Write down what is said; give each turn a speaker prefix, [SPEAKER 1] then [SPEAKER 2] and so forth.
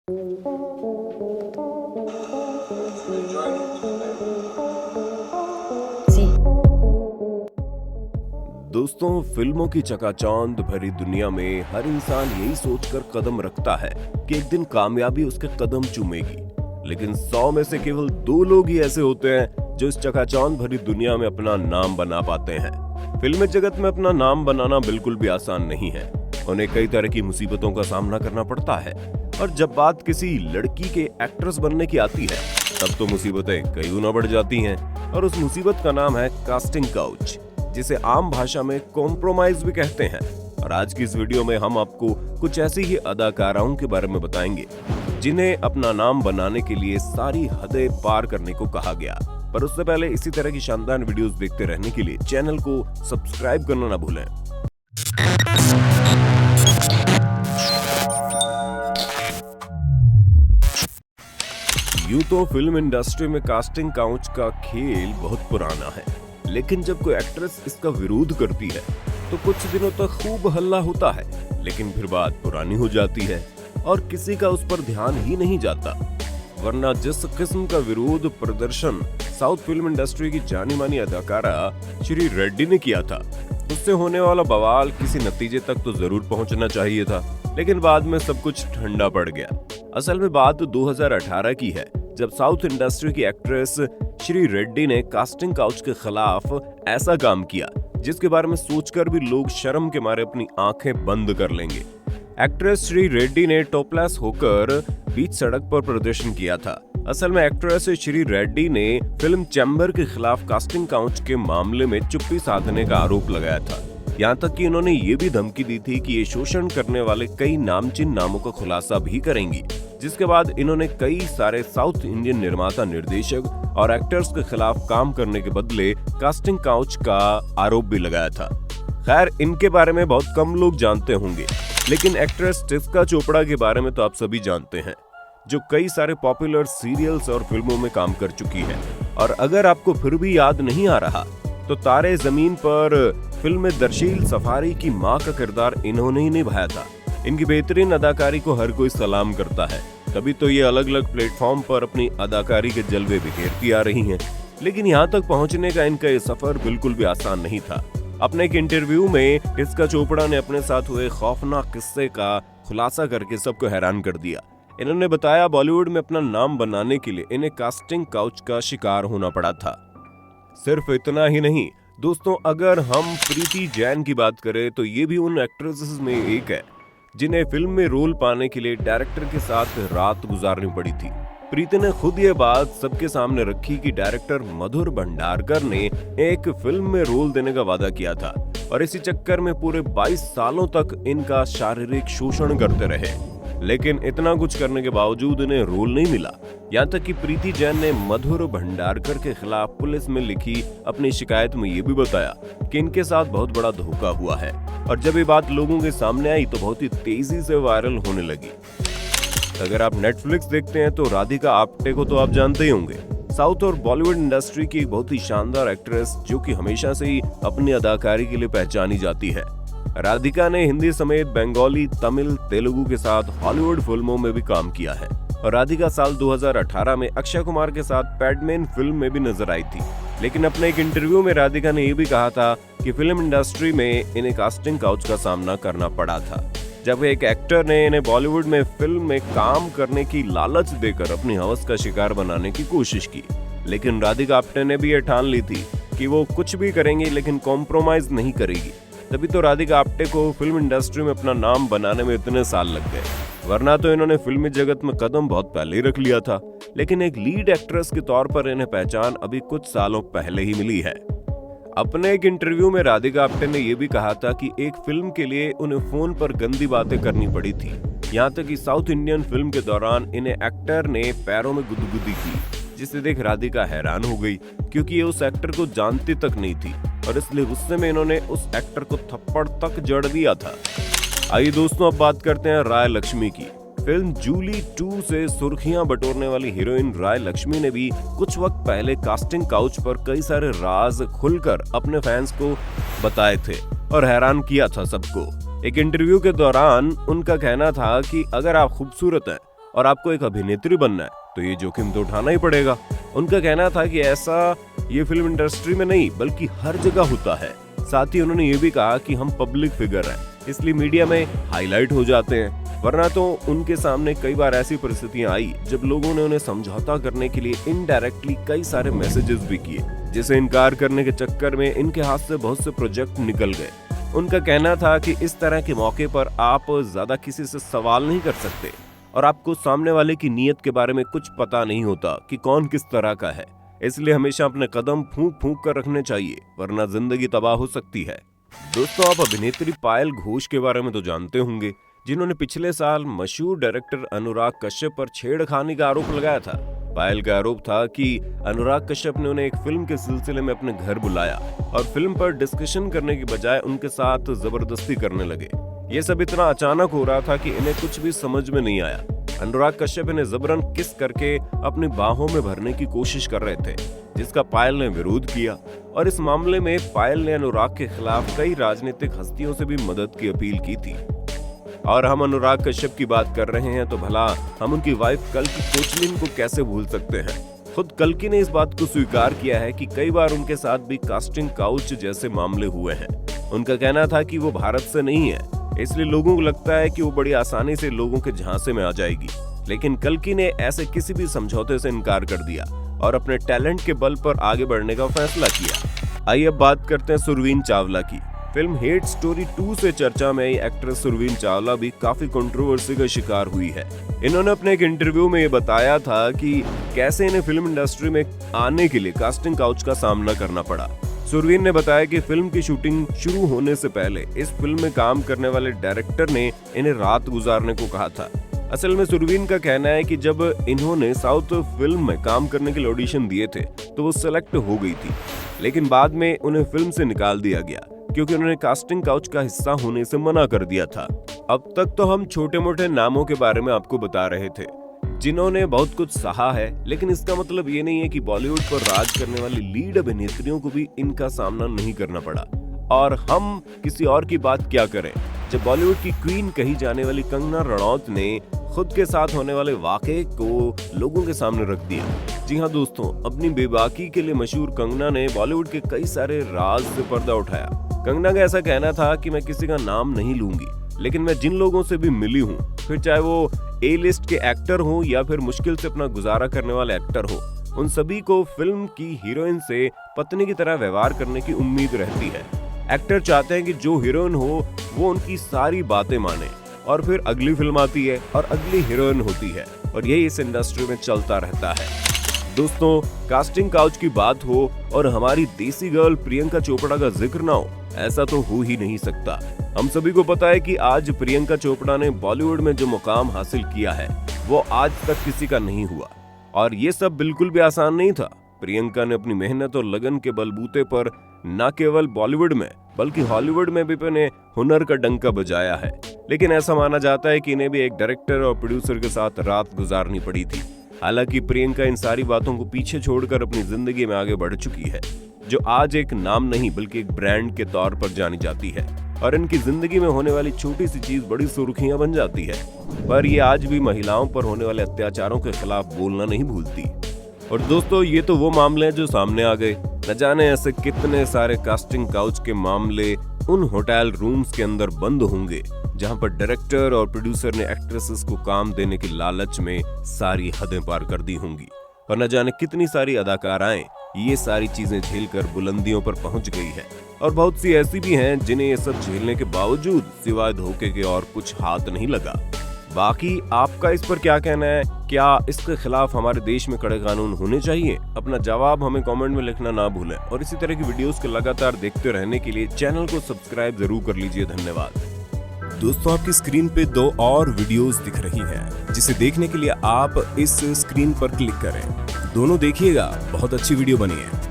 [SPEAKER 1] दोस्तों, फिल्मों की चकाचौंध भरी दुनिया में हर इंसान यही सोचकर कदम रखता है कि एक दिन कामयाबी उसके कदम चूमेगी। लेकिन 100 में से केवल 2 लोग ही ऐसे होते हैं जो इस चकाचौंध भरी दुनिया में अपना नाम बना पाते हैं। फिल्मी जगत में अपना नाम बनाना बिल्कुल भी आसान नहीं है। उन्हें कई तरह की मुसीबतों का सामना करना पड़ता है, और जब बात किसी लड़की के एक्ट्रेस बनने की आती है तब तो मुसीबतें कई गुना बढ़ जाती हैं। और उस मुसीबत का नाम है कास्टिंग काउच, जिसे आम भाषा में कॉम्प्रोमाइज भी कहते हैं। और आज की इस वीडियो में हम आपको कुछ ऐसी ही अदाकाराओं के बारे में बताएंगे जिन्हें अपना नाम बनाने के लिए सारी हदें पार करने को कहा गया। पर उससे पहले इसी तरह की शानदार वीडियोस देखते रहने के लिए चैनल को सब्सक्राइब करना ना भूलें। यूं तो फिल्म इंडस्ट्री में कास्टिंग काउच का खेल बहुत पुराना है, लेकिन जब कोई एक्ट्रेस इसका विरोध करती है तो कुछ दिनों तक खूब हल्ला होता है, लेकिन फिर बात पुरानी हो जाती है और किसी का उस पर ध्यान ही नहीं जाता। वरना जिस किस्म का विरोध प्रदर्शन साउथ फिल्म इंडस्ट्री की जानी मानी अदाकारा श्री रेड्डी ने किया था, उससे होने वाला बवाल किसी नतीजे तक तो जरूर पहुंचना चाहिए था। लेकिन बाद में सब कुछ ठंडा पड़ गया। असल में बात 2018 की है, जब साउथ इंडस्ट्री की एक्ट्रेस श्री रेड्डी ने कास्टिंग काउच के खिलाफ ऐसा काम किया जिसके बारे में सोचकर भी लोग शर्म के मारे अपनी आंखें बंद कर लेंगे। एक्ट्रेस श्री रेड्डी ने टॉपलेस होकर बीच सड़क पर प्रदर्शन किया था। असल में एक्ट्रेस श्री रेड्डी ने फिल्म चैम्बर के खिलाफ कास्टिंग काउच के मामले में चुप्पी साधने का आरोप लगाया था। यहाँ तक कि इन्होंने ये भी धमकी दी थी कि ये शोषण करने वाले कई नामचीन नामों का खुलासा भी करेंगी, जिसके बाद इन्होंने कई सारे साउथ इंडियन निर्माता, निर्देशक और एक्टर्स के खिलाफ काम करने के बदले कास्टिंग काउच का आरोप भी लगाया था। खैर, इनके बारे में बहुत कम लोग जानते होंगे, लेकिन एक्ट्रेस टिस्का चोपड़ा के बारे में तो आप सभी जानते हैं, जो कई सारे पॉपुलर सीरियल्स और फिल्मों में काम कर चुकी है। और अगर आपको फिर भी याद नहीं आ रहा तो तारे जमीन पर फिल्म में दरशील सफारी की मां का किरदार इन्होंने ही निभाया था। इनकी बेहतरीन अदाकारी को हर कोई सलाम करता है। तभी तो ये अलग अलग प्लेटफॉर्म पर अपनी अदाकारी के जलवे बिखेरती आ रही हैं। लेकिन यहाँ तक पहुँचने का इनका ये सफर बिल्कुल भी आसान नहीं था। अपने एक इंटरव्यू में टिस्का चोपड़ा ने अपने साथ हुए खौफनाक किस्से का खुलासा करके सबको हैरान कर दिया। इन्होंने बताया, बॉलीवुड में अपना नाम बनाने के लिए इन्हें कास्टिंग काउच का शिकार होना पड़ा था। सिर्फ इतना ही नहीं दोस्तों, अगर हम प्रीति जैन की बात करें तो ये भी उन एक्ट्रेसेस में एक है जिन्हें फिल्म में रोल पाने के लिए डायरेक्टर के साथ रात गुजारनी पड़ी थी। प्रीति ने खुद ये बात सबके सामने रखी कि डायरेक्टर मधुर भंडारकर ने एक फिल्म में रोल देने का वादा किया था, और इसी चक्कर में पूरे 22 सालों तक इनका शारीरिक शोषण करते रहे। लेकिन इतना कुछ करने के बावजूद इन्हें रोल नहीं मिला। यहाँ तक कि प्रीति जैन ने मधुर भंडारकर के खिलाफ पुलिस में लिखी अपनी शिकायत में ये भी बताया कि इनके साथ बहुत बड़ा धोखा हुआ है। और जब ये बात लोगों के सामने आई तो बहुत ही तेजी से वायरल होने लगी। अगर आप नेटफ्लिक्स देखते हैं तो राधिका आप्टे को तो आप जानते ही होंगे। साउथ और बॉलीवुड इंडस्ट्री की एक बहुत ही शानदार एक्ट्रेस, जो कि हमेशा से ही अपनी अदाकारी के लिए पहचानी जाती है। राधिका ने हिंदी समेत बंगाली, तमिल, तेलुगु के साथ हॉलीवुड फिल्मों में भी काम किया है। और राधिका साल 2018 में अक्षय कुमार के साथ पैडमैन फिल्म में भी नजर आई थी। लेकिन अपने एक इंटरव्यू में राधिका ने यह भी कहा था कि फिल्म इंडस्ट्री में इन्हें कास्टिंग काउच का सामना करना पड़ा था, जब एक एक्टर ने इन्हें बॉलीवुड में फिल्म में काम करने की लालच देकर अपनी हवस का शिकार बनाने की कोशिश की। लेकिन राधिका आप्टे ने भी ये ठान ली थी कि वो कुछ भी करेंगी लेकिन कॉम्प्रोमाइज नहीं करेगी। तभी तो राधिका आप्टे को फिल्म इंडस्ट्री में अपना नाम बनाने में इतने साल लग गए, वरना तो इन्होंने फिल्मी जगत में कदम बहुत पहले ही रख लिया था। लेकिन एक लीड एक्ट्रेस के तौर पर इन्हें पहचान अभी कुछ सालों पहले ही मिली है। अपने एक इंटरव्यू में राधिका आप्टे ने यह भी कहा था कि एक फिल्म के लिए उन्हें फोन पर गंदी बातें करनी पड़ी थी। यहाँ तक कि साउथ इंडियन फिल्म के दौरान इन्हें एक्टर ने पैरों में गुदगुदी की, जिसे देख राधिका हैरान हो गई, क्योंकि ये उस एक्टर को जानती तक नहीं थी, और इसलिए गुस्से में इन्होंने उस एक्टर को थप्पड़ तक जड़ दिया था। आइए दोस्तों, अब बात करते हैं राय लक्ष्मी की। फिल्म जूली 2 से सुर्खियां बटोरने वाली हीरोइन राय लक्ष्मी ने भी कुछ वक्त पहले कास्टिंग काउच पर कई सारे राज खुलकर अपने फैंस को बताए थे और हैरान किया था सबको। एक इंटरव्यू के दौरान उनका कहना था कि अगर आप खूबसूरत हैं और आपको एक अभिनेत्री बनना है तो ये जोखिम तो उठाना ही पड़ेगा। उनका कहना था कि ऐसा ये फिल्म इंडस्ट्री में नहीं बल्कि हर जगह होता है। साथ ही उन्होंने ये भी कहा कि हम पब्लिक फिगर हैं, इसलिए मीडिया में हाईलाइट हो जाते हैं, वरना तो उनके सामने कई बार ऐसी परिस्थितियां आई जब लोगों ने उन्हें समझौता करने के लिए इनडायरेक्टली कई सारे मैसेजेस भी किए, जिसे इनकार करने के चक्कर में इनके हाथ से बहुत से प्रोजेक्ट निकल गए। उनका कहना था कि इस तरह के मौके पर आप ज्यादा किसी से सवाल नहीं कर सकते और आपको सामने वाले की नीयत के बारे में कुछ पता नहीं होता कि कौन किस तरह का है, इसलिए हमेशा अपने कदम फूंक फूंक कर रखने चाहिए, वरना जिंदगी तबाह हो सकती है। दोस्तों, आप अभिनेत्री पायल घोष के बारे में तो जानते होंगे, जिन्होंने पिछले साल मशहूर डायरेक्टर अनुराग कश्यप पर छेड़खानी का आरोप लगाया था। पायल का आरोप था कि अनुराग कश्यप ने उन्हें एक फिल्म के सिलसिले में अपने घर बुलाया और फिल्म पर डिस्कशन करने की बजाय उनके साथ जबरदस्ती करने लगे। ये सब इतना अचानक हो रहा था कि इन्हें कुछ भी समझ में नहीं आया। अनुराग कश्यप इन्हें जबरन किस करके अपनी बाहों में भरने की कोशिश कर रहे थे, जिसका पायल ने विरोध किया और इस मामले में पायल ने अनुराग के खिलाफ कई राजनीतिक हस्तियों से भी मदद की अपील की थी। और हम अनुराग कश्यप की बात कर रहे हैं तो भला हम उनकी वाइफ कल्कि कोचलिन को कैसे भूल सकते हैं। खुद कल्कि ने इस बात को स्वीकार किया है कि कई बार उनके साथ भी कास्टिंग काउच जैसे मामले हुए हैं। उनका कहना था कि वो भारत से नहीं है, इसलिए लोगों को लगता है कि वो बड़ी आसानी से लोगों के झांसे में आ जाएगी, लेकिन कल्कि ने ऐसे किसी भी समझौते से इनकार कर दिया और अपने टैलेंट के बल पर आगे बढ़ने का फैसला किया। आइए अब बात करते हैं सुरवीन चावला की। फिल्म हेट स्टोरी 2 से चर्चा में आई एक्ट्रेस सुरवीन चावला भी काफी कंट्रोवर्सी का शिकार हुई है। इन्होंने अपने एक इंटरव्यू में ये बताया था कि कैसे इन्हें फिल्म इंडस्ट्री में आने के लिए कास्टिंग काउच का सामना करना पड़ा। सुरवीन ने बताया कि फिल्म की शूटिंग शुरू होने से पहले इस फिल्म में काम करने वाले डायरेक्टर ने इन्हें रात गुजारने को कहा था। असल में सुरवीन का कहना है कि जब इन्होंने साउथ फिल्म में काम करने के लिए ऑडिशन दिए थे तो वो सेलेक्ट हो गई थी, लेकिन बाद में उन्हें फिल्म से निकाल दिया गया क्योंकि उन्होंने कास्टिंग काउच का हिस्सा होने से मना कर दिया था। अब तक तो हम छोटे मोटे नामों के बारे में आपको बता रहे थे जिन्होंने बहुत कुछ सहा है, लेकिन इसका मतलब ये नहीं है कि बॉलीवुड पर राज करने वाली लीड अभिनेत्रियों को भी इनका सामना नहीं करना पड़ा। और हम किसी और की बात क्या करें जब बॉलीवुड की क्वीन कही जाने वाली कंगना रनौत ने खुद के साथ होने वाले वाकये को लोगों के सामने रख दिया। जी हाँ दोस्तों, अपनी बेबाकी के लिए मशहूर कंगना ने बॉलीवुड के कई सारे राज से पर्दा उठाया। कंगना का ऐसा कहना था कि मैं किसी का नाम नहीं लूंगी, लेकिन मैं जिन लोगों से भी मिली हूँ, फिर चाहे वो ए लिस्ट के एक्टर हो या फिर मुश्किल से अपना गुजारा करने वाले एक्टर हो, उन सभी को फिल्म की हीरोइन से पत्नी की तरह व्यवहार करने की उम्मीद रहती है। एक्टर चाहते हैं कि जो हीरोइन हो वो उनकी सारी बातें माने, और फिर अगली फिल्म आती है और अगली हीरोइन होती है, और यही इस इंडस्ट्री में चलता रहता है। दोस्तों, कास्टिंग काउच की बात हो और हमारी देसी गर्ल प्रियंका चोपड़ा का जिक्र ना हो, ऐसा तो हो ही नहीं सकता। हम सभी को पता है कि आज प्रियंका चोपड़ा ने बॉलीवुड में जो मुकाम हासिल किया है वो आज तक किसी का नहीं हुआ, और ये सब बिल्कुल भी आसान नहीं था। प्रियंका ने अपनी मेहनत और लगन के बलबूते पर न केवल बॉलीवुड में बल्कि हॉलीवुड में भी अपने हुनर का डंका बजाया है, लेकिन ऐसा माना जाता है कि इन्हें भी एक डायरेक्टर और प्रोड्यूसर के साथ रात गुजारनी पड़ी थी। हालांकि प्रियंका इन सारी बातों को पीछे छोड़कर अपनी जिंदगी में आगे बढ़ चुकी है, जो आज एक नाम नहीं बल्कि एक ब्रांड के तौर पर जानी जाती है, और इनकी जिंदगी में होने वाली छोटी सी चीज बड़ी सुर्खियां बन जाती है। पर ये आज भी महिलाओं पर होने वाले अत्याचारों के खिलाफ बोलना नहीं भूलती। और दोस्तों, ये तो वो मामले हैं जो सामने आ गए। न जाने ऐसे कितने सारे कास्टिंग काउच के मामले उन होटल रूम्स के अंदर बंद होंगे जहां पर डायरेक्टर और प्रोड्यूसर ने एक्ट्रेसेस को काम देने की लालच में सारी हदें पार कर दी होंगी, और न जाने कितनी सारी अदाकाराएं ये सारी चीजें झेलकर बुलंदियों पर पहुंच गई है, और बहुत सी ऐसी भी हैं जिन्हें ये सब झेलने के बावजूद सिवाय धोखे के और कुछ हाथ नहीं लगा। बाकी आपका इस पर क्या कहना है? क्या इसके खिलाफ हमारे देश में कड़े कानून होने चाहिए? अपना जवाब हमें कमेंट में लिखना ना भूलें, और इसी तरह की वीडियोस को लगातार देखते रहने के लिए चैनल को सब्सक्राइब जरूर कर लीजिए। धन्यवाद।
[SPEAKER 2] दोस्तों, आपकी स्क्रीन पे 2 और वीडियोस दिख रही हैं, जिसे देखने के लिए आप इस स्क्रीन पर क्लिक करें। दोनों देखिएगा, बहुत अच्छी वीडियो बनी है।